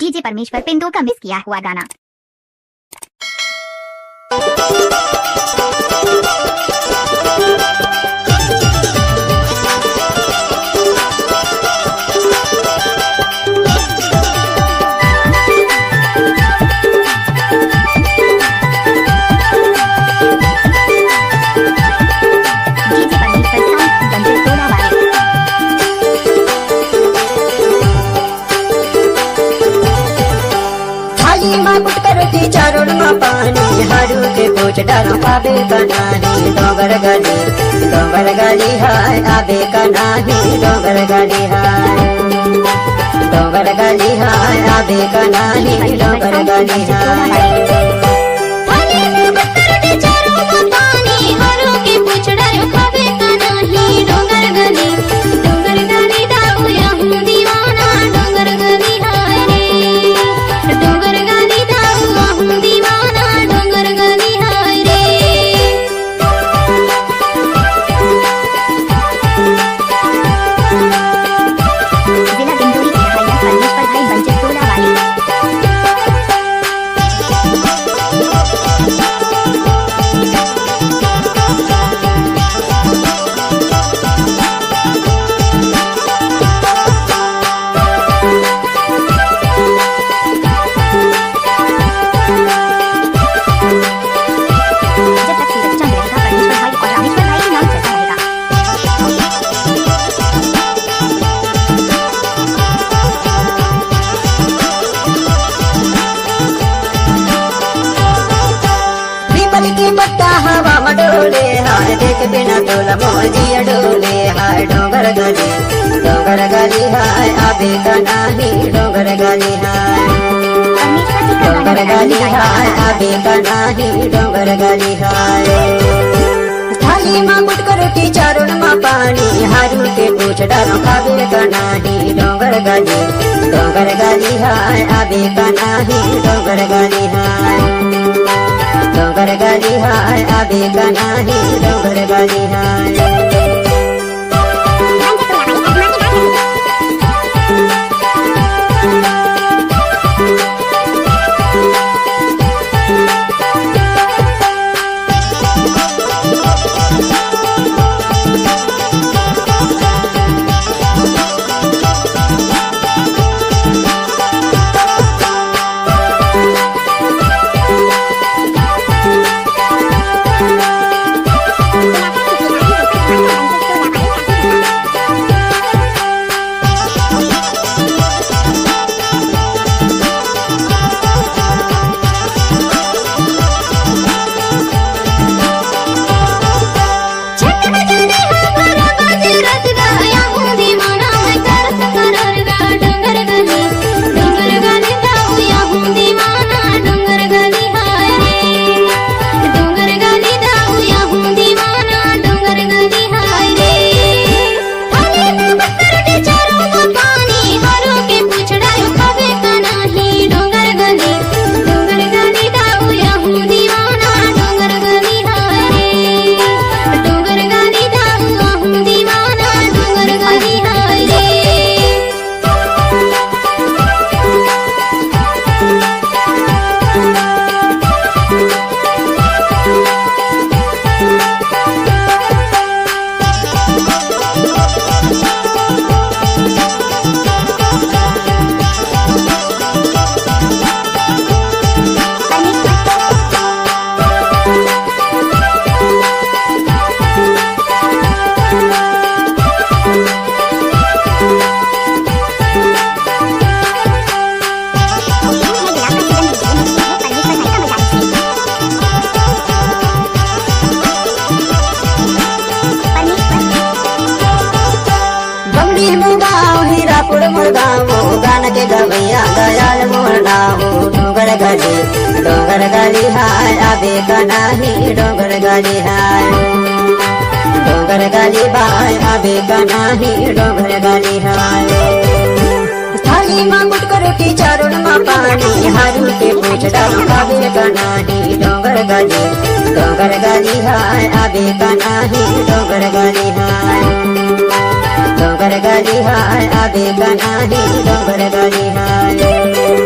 DJ परमेश्वर पिंटो का मिस किया हुआ गाना। चारों में पानी हरू के पूछ डालो आबे का नाही डोंगर गली हाय आबे का नाही डोंगर गली हाय आबे का नाही डोंगर गली हाय हवा मडोले हाय देख बिना तोला मोजिया डोले हाय डोंगर गली हाय आबे का नाही डोंगर गली हाय आबे का नाही डोंगर गली हाय थाली में मुट रोटी चारों में पानी हरू के पूछ डालो आबे का नाही डोंगर गली हाय आबे का नाही डोंगर गली हाय आबे का नाही डोंगर गली हाय गान के गवैया दयाल मोरनाओ डोंगर गली हाय आबे का नाही डोंगर गली हाय आबे का नाही डोंगर गली हाय थाली में मुट रोटी चारों में पानी हरू के पूछ डालो आबे का नाही डोंगर गली हाय आबे का नाही डोंगर गली हाय आबे का नाही डोंगर गली हाय।